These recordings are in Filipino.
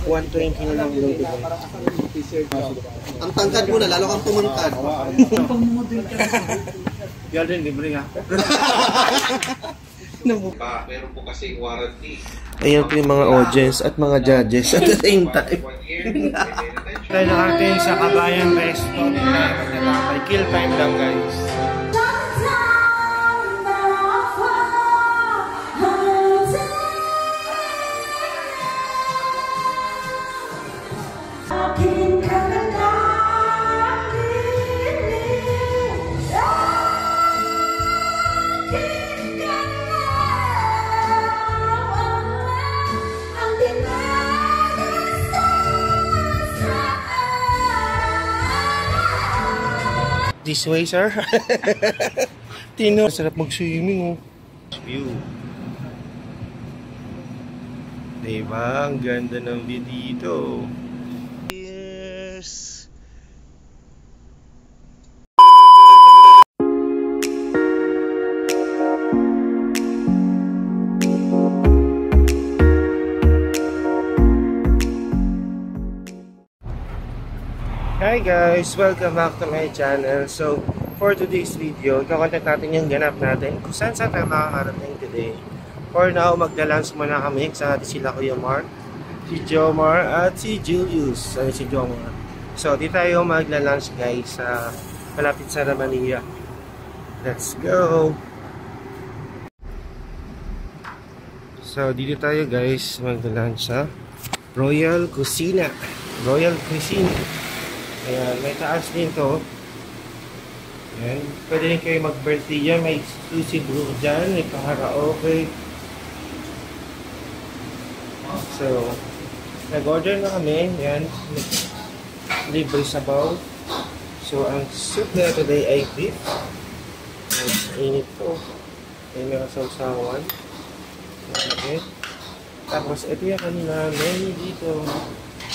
120 na lang load ko. Ang tangkad mo na, lalo kang tumangkad. Yan din, libre nga. Meron po kasi warranty. Ayan po yung mga audience at mga judges at the same time. Tayo nakating sa Kabayan Resto. May kill time lang guys. This way, sir. Tino, sarap mag-swimming, oh. View. Diba? Ang ganda ng view dito. Yes. Hi guys! Welcome back to my channel. So, for today's video, ikakontent natin yung ganap natin kung saan tayo makakarating today. For now, magda-lunch muna kami sa sila Kuya Mark, si Jomar, at si Julius. Si Jomar. So, di tayo magla-lunch guys sa malapit sa Manila. Let's go! So, dito tayo guys magla-lunch sa Royal Cuisine. Royal Cuisine. Ayan, may taas din to. Ayan, pwede rin kayo mag-birthday dyan. May exclusive room dyan. May karaoke. So, nag-order na kami. Ayan, libre sabaw. So, ang soup na today ay beef. Mas init to. May mga sausawan. Okay. Tapos, ito yung kanina menu dito.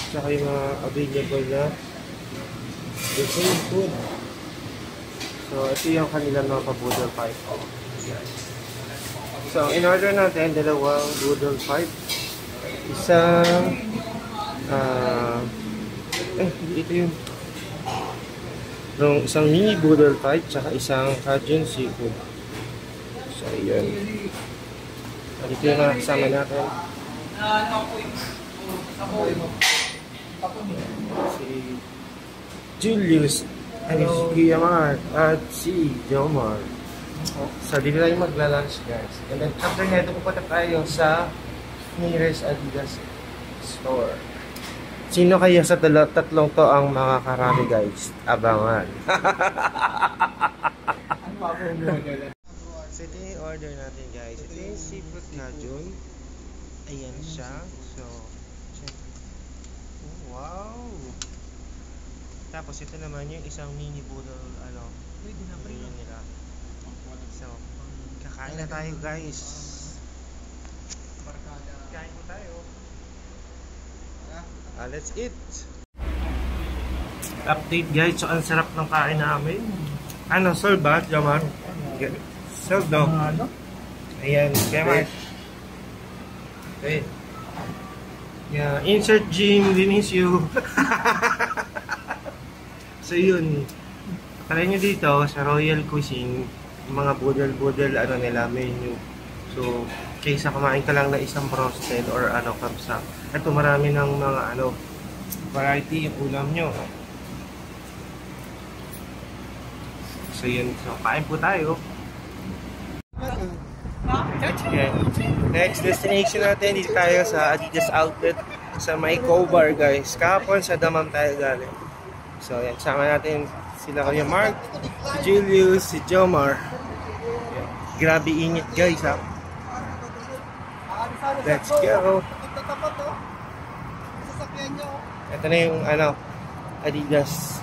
Tsaka yung mga available na the same food. So, ito yung kanilang mga pa-boodle pipe. So, in order natin, dalawang boodle pipe. Isang ito yung isang mini boodle pipe tsaka isang Cajun seafood. So, ayan. Ito yung mga kasama natin. Si Julius, si Kuya Mark, at si Jomar. So, dito tayo magla-lunch guys. And then after nga ito, pupunta tayo sa nearest Adidas store. Sino kaya sa tatlong to ang makakarami guys? Abangan. So, ito yung order natin guys. Ito yung seafood Cajun. Ayan siya. So, wow! Tapos ito naman yung isang mini boodle nila. So, kakain na tayo guys. Kain po tayo. Let's eat. Update guys, so ang sarap ng kain namin. Ano, serve ba? Jaman? Serve daw. Ayan, kaya mas. Okay. Yeah, insert Jim Vinicio. So yun, try nyo dito sa Royal Cuisine, mga budel-budel nila menu. So, kaysa kumain ka lang na isang roasted or kapsa. Ito marami ng mga variety yung ulam nyo. So yun, so kain po tayo. Okay. Next destination natin, dito tayo sa Adidas Outlet sa may Cobar guys. Kahapon sa Damam tayo galing. So, yan. Sama natin sila Kuya Mark, si Julius, si Jomar. Grabe init guys, ha. Let's go. Ito na yung, Adidas.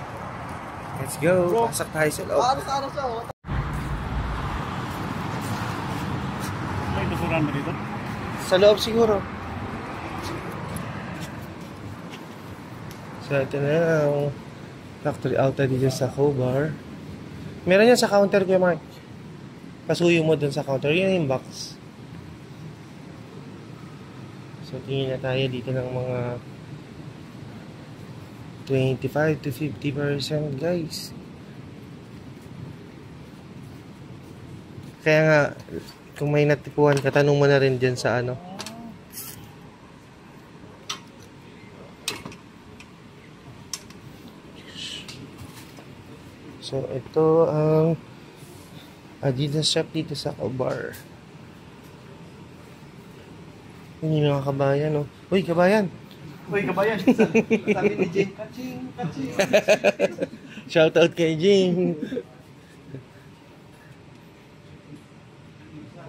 Let's go. Pasok tayo sa loob. May basuran mo dito? Sa loob siguro. So, ito na ang factory outlet dito sa Cobar. Meron yan sa counter kay Mark. Pasuyo mo dun sa counter. Yun yung box. So, tingin na tayo dito ng mga 25 to 50% guys. Kaya nga, kung may natipuan ka, tanong mo na rin dyan sa ano. So, ito ang Adidas shop dito sa Caubar. Hindi mga kabayan, no? Uy, kabayan! Uy, kabayan. Sabi ni Jing, kaching, kaching. Shoutout kay Jing!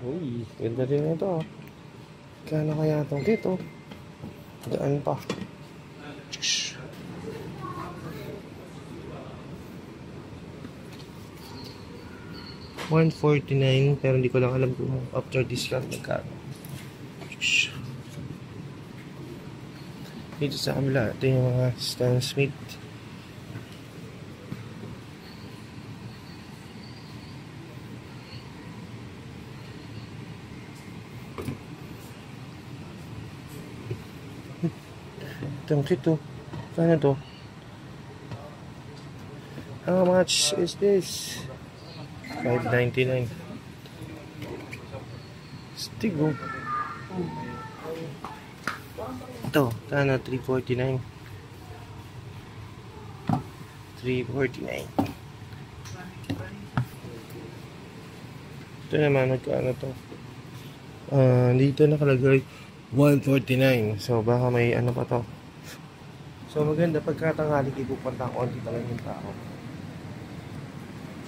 Uy, ganda rin ito. Kano kaya itong dito? Gaan pa. 149 pero hindi ko lang alam kung after discount magkano. Dito sa kabila, ito yung mga Stan Smith. Itong kito. Kano to? How much is this? $5.99. Stigo. Ito, kano? $3.49. $3.49. Ito naman, nagkano to? Dito nakalagay $1.49. So, baka may ano pa to. So, maganda pagkatanghali ipupunta ko. Dito lang yung tao.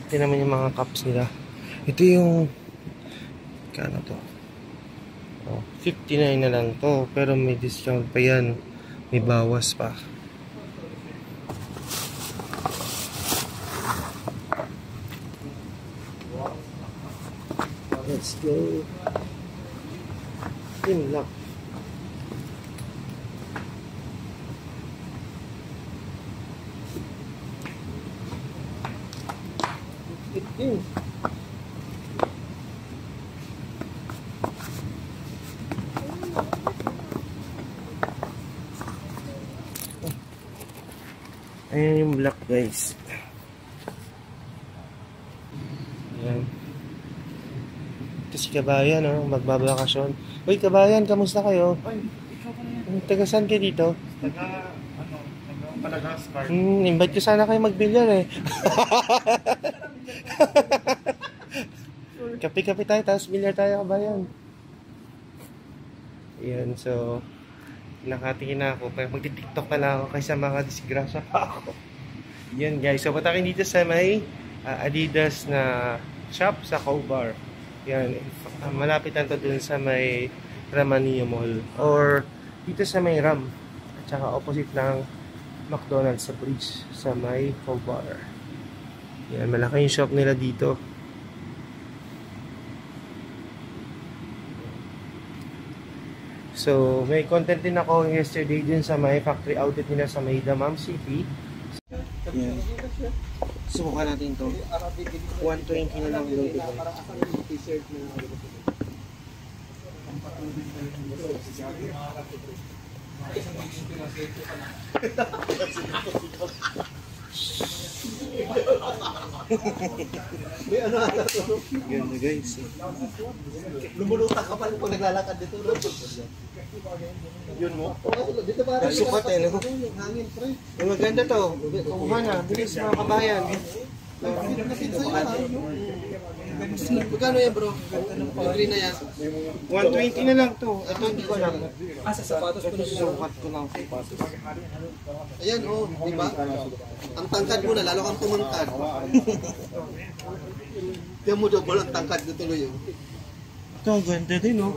Ito naman yung mga cups nila. Ito yung kano to? 59 na lang to. Pero may discount pa yan. May bawas pa. Let's go. Yun lang. Yun. Ayan yung black guys. Ayan. Ito si Kabayan, oh, magbabakasyon. Uy Kabayan, kamusta kayo? Ay, ikaw pa na yan. Taga saan kayo dito? Taga Madagascar. Invite ko sana kayo magbilyar eh. Kape-kape tayo, tapos bilyar tayo Kabayan. Ayan, so nakatingin na ako, pero magti-tiktok na lang ako kaysa makadisgrasya pa ako. Yan guys, so patakin dito sa may Adidas na shop sa Caubar. Yan, malapit na to dun sa may Ramania Mall or dito sa may Ram at saka opposite ng McDonald's sa bridge sa may Caubar. Yan, malaki yung shop nila dito. So, may content din ako yesterday din sa may factory outlet nila sa may Damam City. Yan. Subukan natin to. 120 na lang load ito. May ano ata to? Ganda guys. Lumulutak ka pala pag naglalakad dito. No? Yun mo? Dito para. Sukat eh, no? Hangin, pre. Maganda to. Kumuha na. Bilis mga kabayan. Magkano yan bro? Green na yan. 120 na lang to. Ito hindi ko lang. Sa sapatos ko na Sukat ko lang sapatos. Ayan oh, di ba? Ang tangkad mo na, lalo kang tumangkad. Kaya mo double ang tangkad ko tuloy oh. Ito, ganda din oh.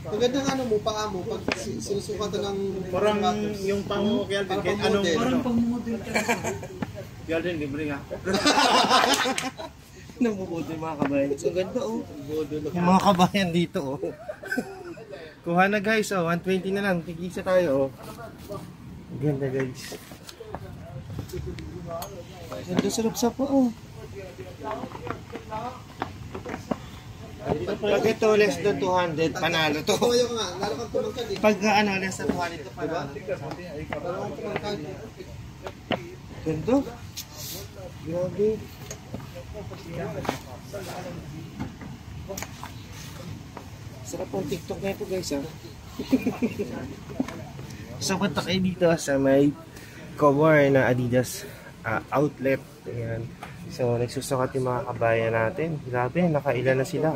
Maganda nga ano mo, paa mo, pag sinusukatan ng... Parang yung pang Kelvin, anong parang pang-model ka na. Kelvin, libre nga. Nabubuto yung mga kabayan. So, ganda oh. Yung mga kabayan dito oh. Kuha na guys oh, 120 na lang. Tigisa tayo oh. Ganda guys. Ganda sarap sa po oh. Pag ito less than 200, panalo to. Tumayo ka nga, lalo kang tumangkad eh. Pag ano, less than 200 to, panalo. Lalo kang tumangkad. Ganda. Grabe. Sarap ang TikTok na ito guys ha. So punta kayo dito sa may cover na Adidas outlet. Ayan. So nagsusukat yung mga kabayan natin. Grabe, nakailan na sila.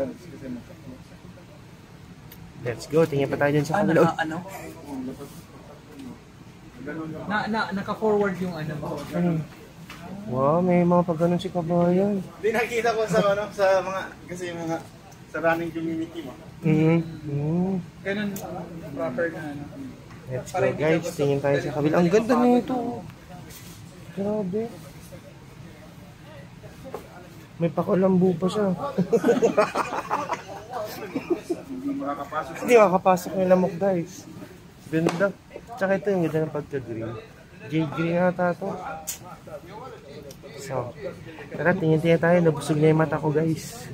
Let's go, tingin pa tayo dyan sa kabila. Naka-forward yung ano mo. Wow, may mga pag-ganon si kabayan. Hindi nakita ko sa ano, sa mga, kasi yung mga, sa running community mo. Ganun proper na ano. Let's go guys, tingin tayo sa kabila. Ang ganda na ito. Grabe. May pakulambu pa siya. Hindi makakapasok yung lamok guys. Ganda. Tsaka ito yung ganda ng pagka-green. Jade green ata ito. So, tara tingin-tingin tayo. Nabusog na yung mata ko guys.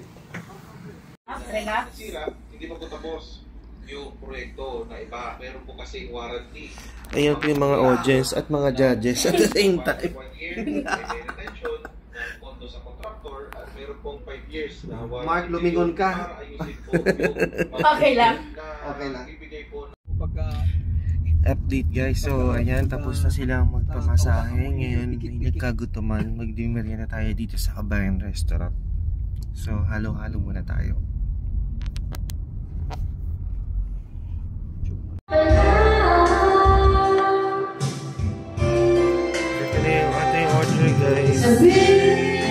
Sira, hindi pa po tapos yung proyekto na iba. Meron po kasi warranty. Ayan po yung mga audience at mga judges at the same time. 1 year, may retention ng pondo sa contractor at meron pong 5 years na warranty. Mark, lumingon ka. Para ayusin po yung Okay lang. Okay lang. Ibigay po Update guys, so ayan, tapos na silang magpamasahe. Ngayon, nagkagutuman, magdimerya na tayo dito sa Kabayan Restaurant. So, halo-halo muna tayo. Ito na yung ating order guys.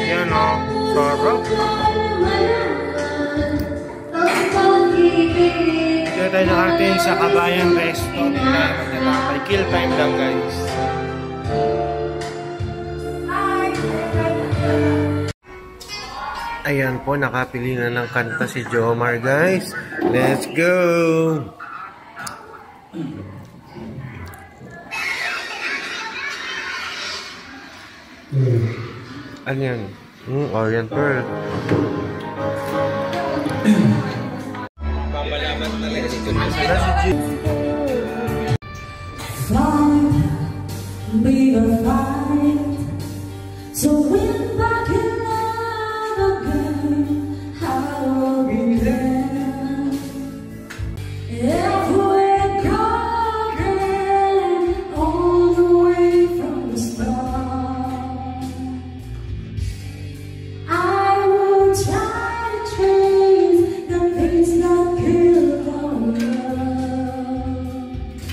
Yan o, sarap. Dito tayo nakating sa Kabayan Restaurant. Hindi tayo magtatapay. Kill time lang guys. Ayan po, nakapili na ng kanta si Jomar guys. Let's go! Ano yan? Orient Pearl. papalaman talaga dito na sa Be the fight. So when back in love again, I'll be there. If we're conquering all the way from the start, I will try to trace the things that kill our love.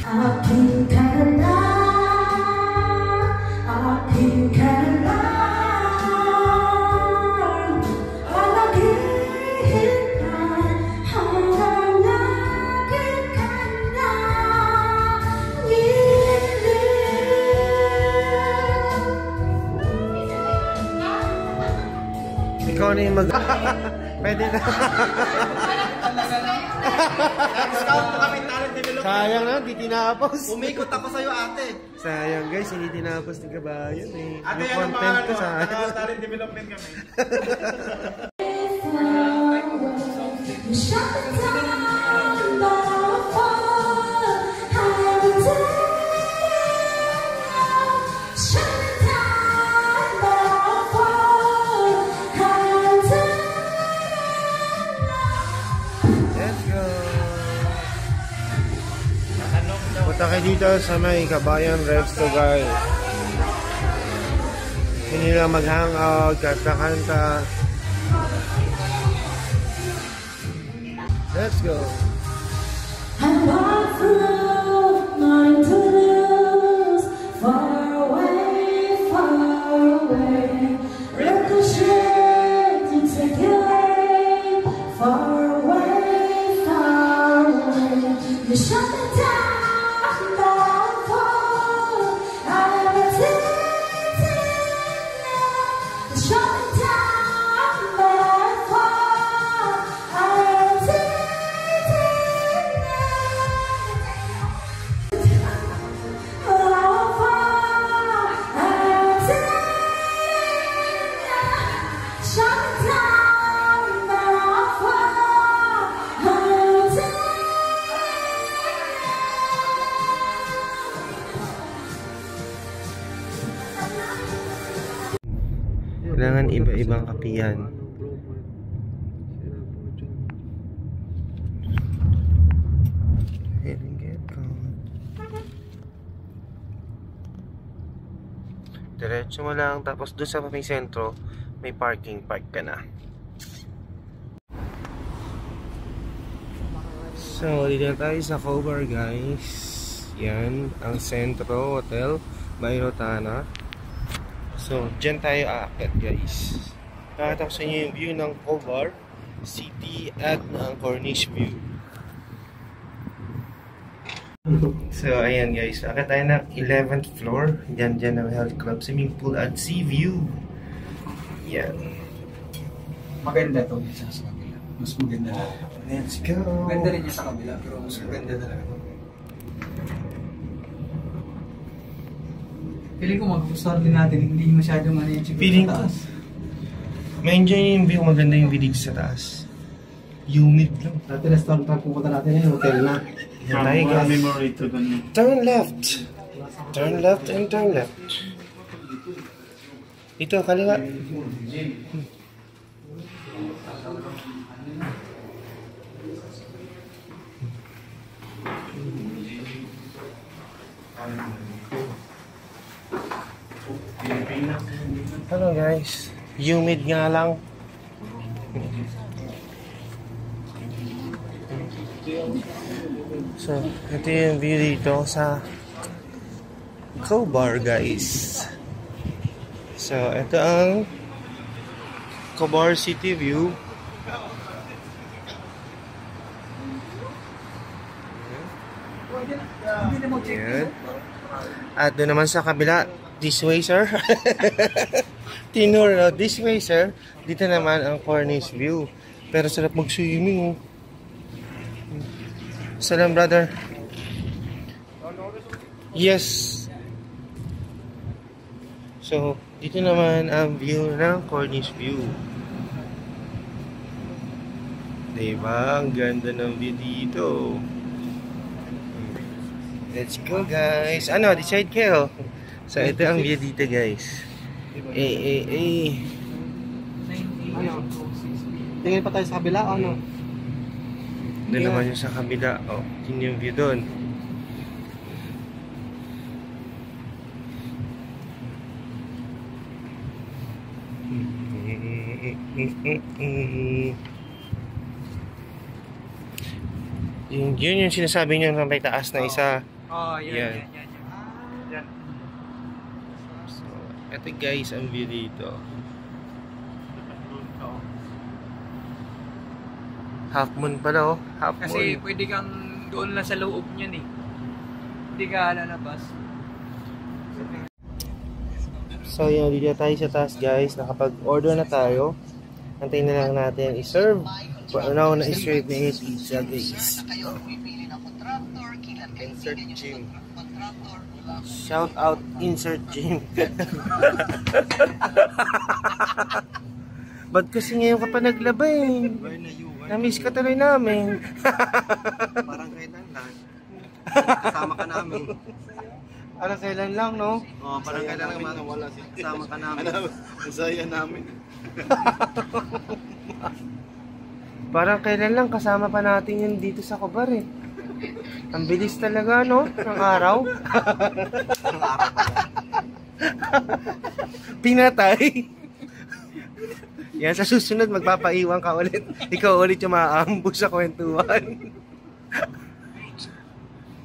I think I Ikaw na yung mag... Pwede na. Scout na kami talent development. Sayang na, di tinapos. Umikot ako sa'yo ate. Sayang guys, hindi tinapos ng Kabayan eh. Ate, Yung yan ang content ko mga sayang. talent development kami. shut the town down for shut the town down for Let's go! Punta kayo dito sa may Kabayan Resto guys. Hindi lang mag-hangout, kanta-kanta. Let's go! I walk through my tunnels, far away, ricochet to take you away, far away, you shut the town down for, I'm a you shut the town down for, I'm a Kailangan iba-ibang kapihan. Diretso mo lang, tapos doon sa may sentro may parking, park ka na. So dito na tayo sa Cobar guys. Yan ang Sentro Hotel by Rotana. So dyan tayo aakyat guys. Nakatap sa inyo yung view ng Cobar City at ng Corniche View. So ayan guys, aakyat tayo ng 11th floor. Dyan ang health club, swimming pool at sea view. Yan. Maganda to sa kabila. Mas maganda na. Let's go. Maganda rin yung sa kabila, pero mas maganda talaga. Feeling ko mag-gustuhan din natin, hindi masyadong ano yung Feeling sa taas. Ma-enjoy yung view, maganda yung view dito sa taas. Humid lang. Dati restaurant ang pupunta natin yung hotel na. Yan tayo guys. Memory to doon. Turn left. Turn left and turn left. Ito, kaliwa. Hello guys. Humid nga lang. So, ito yung view dito sa Cobar guys. So, ito ang Cobar City view. Ayan. At doon naman sa kabila, this way sir. Tinur, this way sir. Dito naman ang Corniche View. Pero sarap mag-swimming oh. Salam brother. Yes. So, dito naman ang view ng Corniche View. Diba? Ang ganda ng view dito. Let's go guys. Ano, decide kayo. So, ito ang view dito guys. Tingin pa tayo sa kabila, ano? Doon naman yung sa kabila. Oh, yun yung view doon. Yun yung sinasabi niyo na may taas na isa. Oh, yan. So, ito guys ang view dito. Half moon pala oh. Half Kasi moon. pwede kang doon lang sa loob niyan eh. Hindi ka lalabas. So yun, dito tayo sa taas guys. Nakapag-order na tayo. Antayin na lang natin i-serve. Now na i-serve na yung pizza guys. Insert gym. Shout out insert gym. Ba't kasi ngayon ka pa naglaba eh? Na-miss ka tuloy namin. Parang kailan lang. Kasama ka namin. Parang kailan lang, no? Oh, parang kailan lang wala kasama ka namin. Ang saya namin. Parang kailan lang kasama pa natin yun dito sa Cobar eh. Ang bilis talaga, no? Ng araw. Pinatay. Yan, sa susunod magpapaiwan ka ulit. Ikaw ulit yung maaambo sa kwentuhan.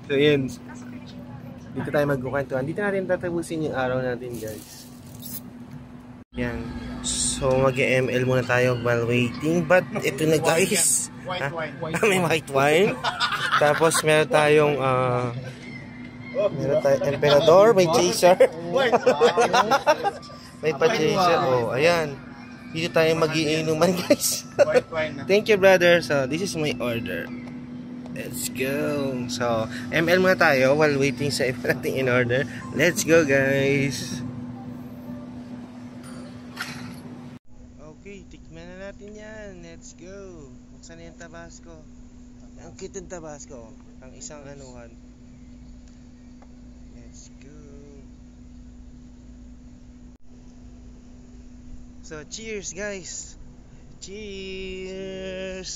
So yun. Dito tayo magkukwentuhan. Dito natin tatapusin yung araw natin guys. Yan. So mag-ML muna tayo while waiting. But ito na guys. White wine. May white wine. Tapos meron tayong emperador, may chaser. May pa-chaser. Oh, ayan. Dito tayo mag-iinuman guys. White wine na. Thank you brother. So this is my order. Let's go. So ML muna tayo while waiting sa iba nating in order. Let's go guys. Okay, tikman na natin yan. Let's go. Buksan na yung Tabasco. Ang cute ng Tabasco. Ang isang anuhan. Let's go. So, cheers guys! Cheers!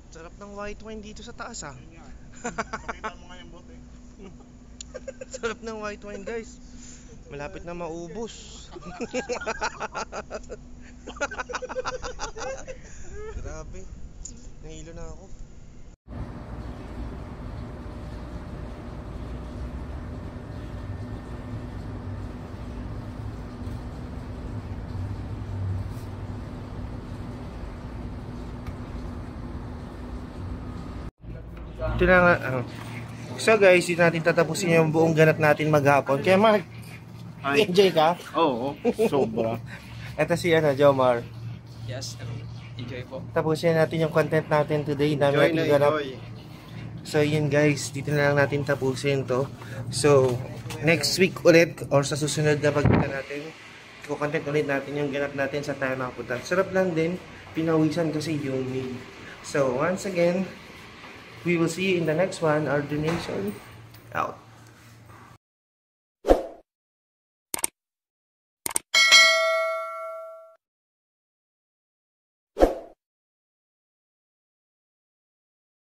Sarap ng white wine dito sa taas ah. Pakita mo nga yung bote. Sarap ng white wine guys. Malapit na maubos. Grabe. Nahilo na ako. Ito na nga, so guys, dito natin tatapusin yung buong ganat natin maghapon. Kaya Mark, enjoy ka? Oo, sobra. Ito si Jomar. Yes, enjoy po. Tapusin natin yung content natin today. Dami natin ganap. So yun guys, dito na lang natin tapusin to. So, next week ulit or sa susunod na pagkita natin, content ulit natin yung ganap natin sa tayo nakapunta. Sarap lang din, pinawisan kasi yung meal. So once again, we will see you in the next one. Our donation out.